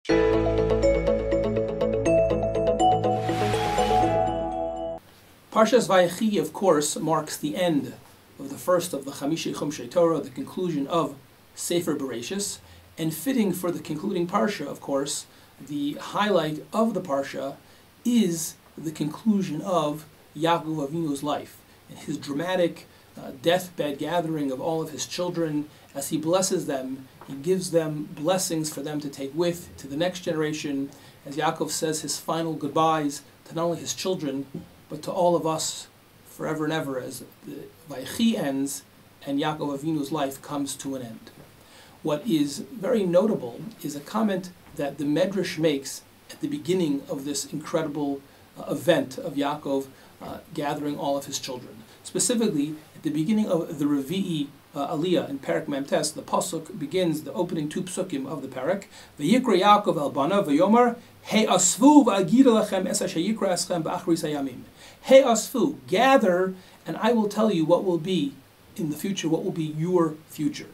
Parshas Vayechi, of course, marks the end of the first of the Chamisha Chumshei Torah, the conclusion of Sefer Bereshis, and fitting for the concluding Parsha, of course, the highlight of the Parsha is the conclusion of Yaakov Avinu's life, and his dramatic deathbed gathering of all of his children. As he blesses them, he gives them blessings for them to take with to the next generation, as Yaakov says his final goodbyes to not only his children, but to all of us forever and ever, as the Vayechi ends and Yaakov Avinu's life comes to an end. What is very notable is a comment that the Medrash makes at the beginning of this incredible event of Yaakov gathering all of his children. Specifically, at the beginning of the Revi'i Aliyah in Perek Memtes, the pasuk begins the opening two psukim of the Perek. Vayikra Yaakov el banav vayomar Hey asvu v'agir lechem es asher yikra eschem b'achris hayamim. Hey asvu, gather, and I will tell you what will be in the future, what will be your future.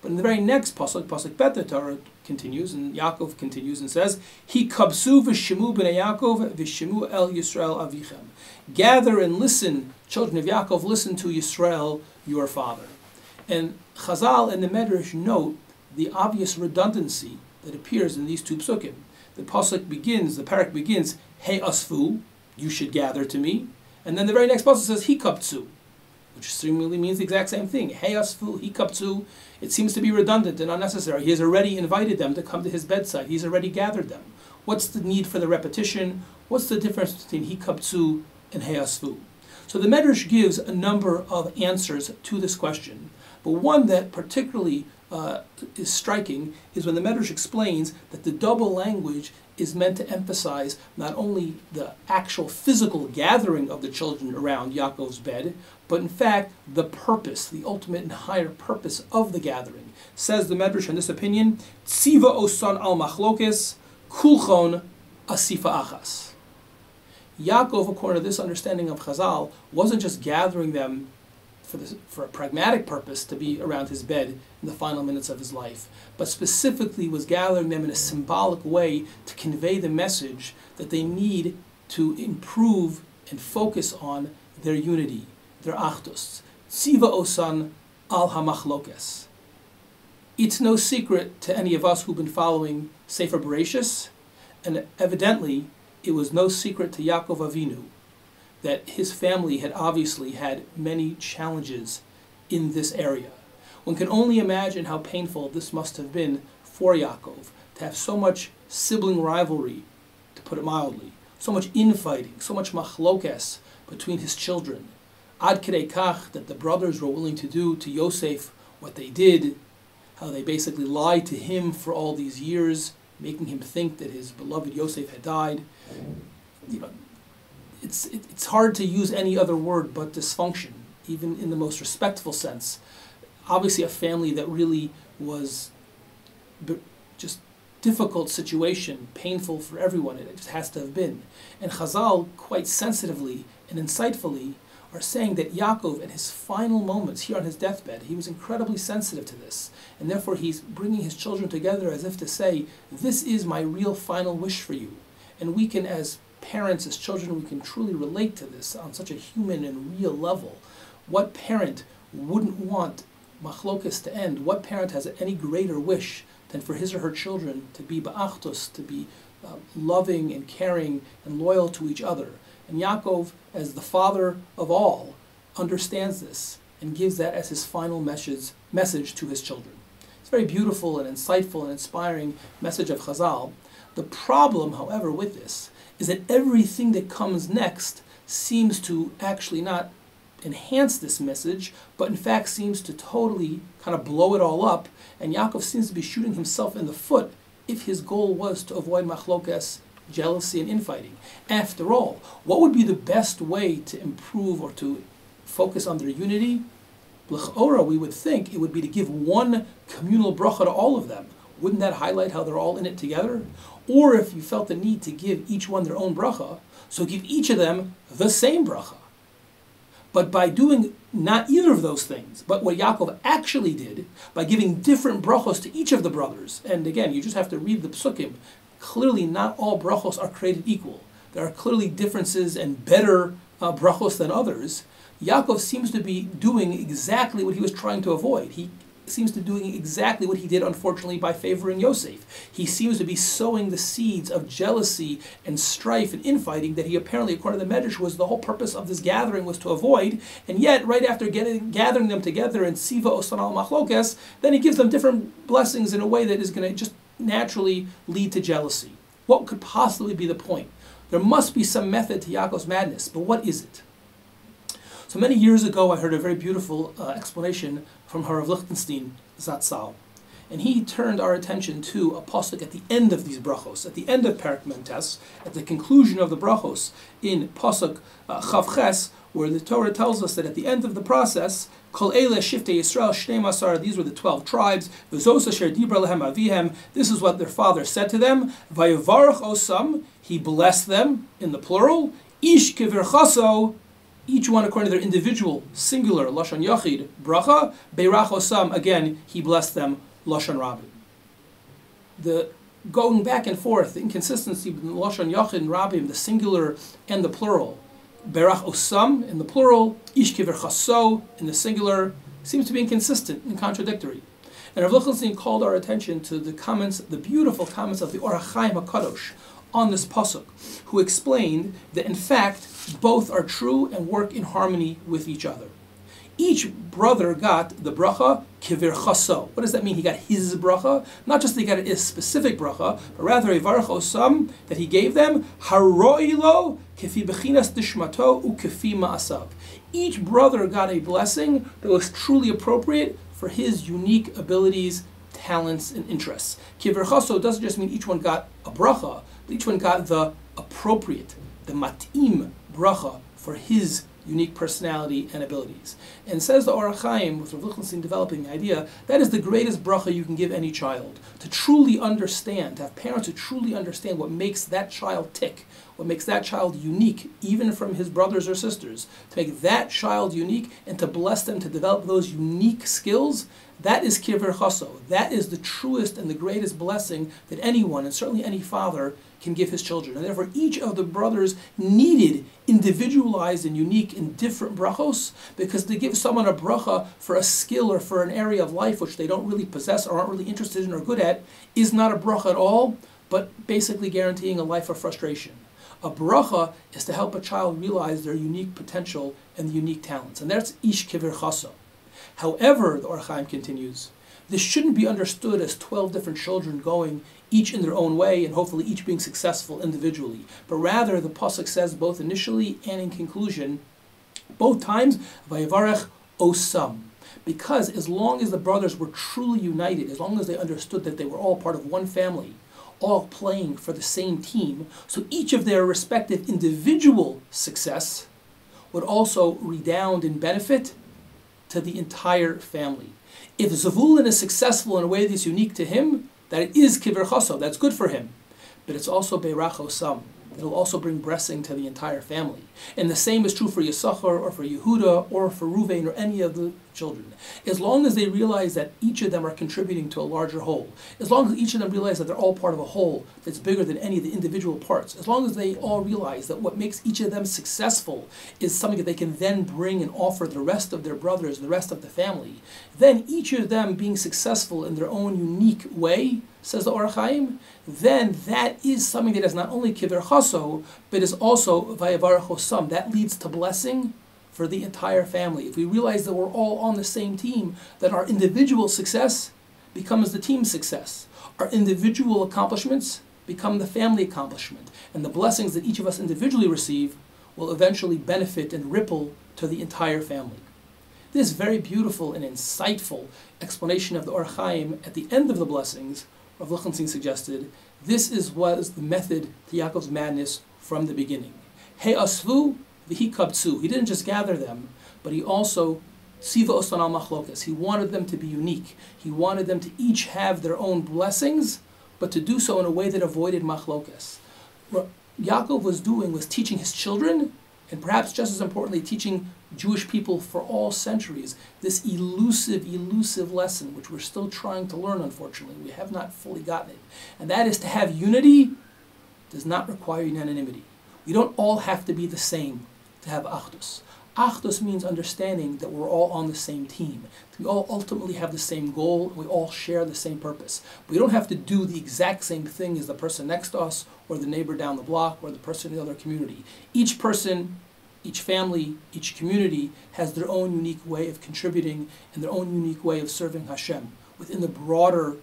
But in the very next pasuk Bet, the Torah continues, and Yaakov continues and says, Hi kabsu v'shemu b'nei Yaakov v'shemu el Yisrael avichem. Gather and listen, children of Yaakov, listen to Yisrael, your father. And Chazal and the Medrash note the obvious redundancy that appears in these two psukim. The pasuk begins, the parak begins, Hey asfu, you should gather to me. And then the very next pasuk says, Hi kaptsu, which seemingly means the exact same thing. Hey asfu, Hi kaptsu. It seems to be redundant and unnecessary. He has already invited them to come to his bedside. He's already gathered them. What's the need for the repetition? What's the difference between Hi kaptsu and Hey asfu? So the Medrash gives a number of answers to this question. But one that particularly is striking is when the Medrash explains that the double language is meant to emphasize not only the actual physical gathering of the children around Yaakov's bed, but in fact the purpose, the ultimate and higher purpose of the gathering. Says the Medrash in this opinion, Tziva osan al machlokes, kulchon asifa achas. Yaakov, according to this understanding of Chazal, wasn't just gathering them for a pragmatic purpose to be around his bed in the final minutes of his life, but specifically was gathering them in a symbolic way to convey the message that they need to improve and focus on their unity, their achdus. Tziva osan al hamachlokes. It's no secret to any of us who've been following Sefer Bereshis, and evidently it was no secret to Yaakov Avinu that his family had obviously had many challenges in this area. One can only imagine how painful this must have been for Yaakov, to have so much sibling rivalry, to put it mildly, so much infighting, so much machlokes between his children. Ad kedei kach, that the brothers were willing to do to Yosef what they did, how they basically lied to him for all these years, making him think that his beloved Yosef had died. It's hard to use any other word but dysfunction, even in the most respectful sense. Obviously a family that really was just difficult situation, painful for everyone. It just has to have been. And Chazal, quite sensitively and insightfully, are saying that Yaakov, in his final moments here on his deathbed, he was incredibly sensitive to this. And therefore he's bringing his children together as if to say, this is my real final wish for you. And we can, as parents, as children, we can truly relate to this on such a human and real level. What parent wouldn't want machlokas to end? What parent has any greater wish than for his or her children to be ba'achtos, to be loving and caring and loyal to each other? And Yaakov, as the father of all, understands this and gives that as his final message to his children. It's a very beautiful and insightful and inspiring message of Chazal. The problem, however, with this is that everything that comes next seems to actually not enhance this message, but in fact seems to totally kind of blow it all up, and Yaakov seems to be shooting himself in the foot if his goal was to avoid machlokas, jealousy, and infighting. After all, what would be the best way to improve or to focus on their unity? L'chora, we would think it would be to give one communal bracha to all of them. Wouldn't that highlight how they're all in it together? Or if you felt the need to give each one their own bracha, so give each of them the same bracha. But by doing not either of those things, but what Yaakov actually did, by giving different brachos to each of the brothers, and again, you just have to read the psukim, clearly not all brachos are created equal. There are clearly differences and better brachos than others. Yaakov seems to be doing exactly what he was trying to avoid. He seems to be doing exactly what he did, unfortunately, by favoring Yosef. He seems to be sowing the seeds of jealousy and strife and infighting that he apparently, according to the Medrash, was the whole purpose of this gathering was to avoid. And yet, right after gathering them together in Siva Osanal Machlokes, then he gives them different blessings in a way that is going to just naturally lead to jealousy. What could possibly be the point? There must be some method to Yaakov's madness, but what is it? So many years ago, I heard a very beautiful explanation from Harav Lichtenstein Zatzal. And he turned our attention to a pasuk at the end of these brachos, at the end of Perek Mentes, at the conclusion of the brachos in pasuk Chav Ches, where the Torah tells us that at the end of the process, Kol Eile Shiftei Yisrael Shnei Masar, these were the 12 tribes, V'zos asher dibra lehem avihem, this is what their father said to them, Vayevarach osam, he blessed them, in the plural, Ish kivirchaso, each one according to their individual, singular, Lashon Yachid, bracha, Beirach osam, again, he blessed them, Lashon Rabbi. The going back and forth, the inconsistency between Lashon Yachid and Rabbi, the singular and the plural, Berach osam in the plural, Ish kivirchaso in the singular, seems to be inconsistent and contradictory. And Rav Lichtenstein called our attention to the comments, the beautiful comments of the Or HaChaim HaKadosh on this pasuk, who explained that in fact both are true and work in harmony with each other. Each brother got the bracha kivirchaso. What does that mean? He got his bracha, not just that he got a specific bracha, but rather a varach osam that he gave them haroilo kefi bechinas dishmato ukefi ma'asav. Each brother got a blessing that was truly appropriate for his unique abilities, talents, and interests. Kivirchaso doesn't just mean each one got a bracha, but each one got the appropriate, the mat'im bracha for his unique personality and abilities. And says the Or HaChaim, with Rav Lichtenstein developing the idea, that is the greatest bracha you can give any child. To truly understand, to have parents who truly understand what makes that child tick, what makes that child unique, even from his brothers or sisters, to make that child unique and to bless them to develop those unique skills, that is kiver chaso. That is the truest and the greatest blessing that anyone, and certainly any father, can give his children. And therefore each of the brothers needed individualized and unique and different brachos, because to give someone a bracha for a skill or for an area of life which they don't really possess or aren't really interested in or good at is not a bracha at all, but basically guaranteeing a life of frustration. A bracha is to help a child realize their unique potential and unique talents. And that's ish kiver chaso. However, the Or HaChaim continues, this shouldn't be understood as 12 different children going each in their own way and hopefully each being successful individually. But rather, the pasuk says both initially and in conclusion, both times, Vayevarech osam. Because as long as the brothers were truly united, as long as they understood that they were all part of one family, all playing for the same team, so each of their respective individual success would also redound in benefit to the entire family. If Zavulun is successful in a way that's unique to him, that it is kiver chaso, that's good for him. But it's also beirach osam. It'll also bring blessing to the entire family. And the same is true for Yisachar or for Yehuda or for Ruvain or any of the children. As long as they realize that each of them are contributing to a larger whole, as long as each of them realize that they're all part of a whole that's bigger than any of the individual parts, as long as they all realize that what makes each of them successful is something that they can then bring and offer the rest of their brothers, the rest of the family, then each of them being successful in their own unique way, says the Or HaChaim, then that is something that is not only kiver chaso, but is also vayevarach osam. That leads to blessing for the entire family. If we realize that we're all on the same team, that our individual success becomes the team's success. Our individual accomplishments become the family accomplishment. And the blessings that each of us individually receive will eventually benefit and ripple to the entire family. This very beautiful and insightful explanation of the Or HaChaim at the end of the blessings, Rav Lichtenstein suggested, this was the method to Yaakov's madness from the beginning. He asvu v'hi kabtzu. He didn't just gather them, but he also siva osan al machlokas. He wanted them to be unique. He wanted them to each have their own blessings, but to do so in a way that avoided machlokas. What Yaakov was doing was teaching his children, and perhaps just as importantly, teaching Jewish people for all centuries, this elusive lesson, which we're still trying to learn, unfortunately. We have not fully gotten it. And that is to have unity does not require unanimity. We don't all have to be the same to have achdus. Achdus means understanding that we're all on the same team. We all ultimately have the same goal, we all share the same purpose. We don't have to do the exact same thing as the person next to us, or the neighbor down the block, or the person in the other community. Each person, each family, each community has their own unique way of contributing and their own unique way of serving Hashem within the broader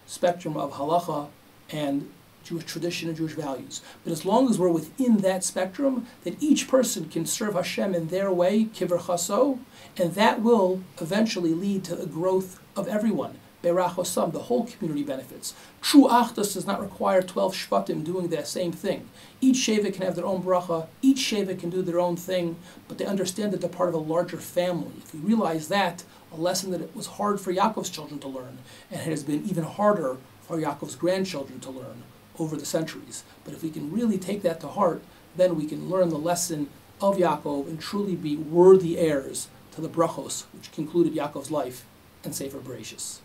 spectrum of halacha and Jewish tradition and Jewish values. But as long as we're within that spectrum, that each person can serve Hashem in their way, kiver chaso, and that will eventually lead to the growth of everyone. Berach osam, the whole community benefits. True achdus does not require 12 shvatim doing that same thing. Each shevet can have their own bracha, each shevet can do their own thing, but they understand that they're part of a larger family. If we realize that, a lesson that it was hard for Yaakov's children to learn, and it has been even harder for Yaakov's grandchildren to learn over the centuries. But if we can really take that to heart, then we can learn the lesson of Yaakov and truly be worthy heirs to the brachos, which concluded Yaakov's life and Sefer Bereshis.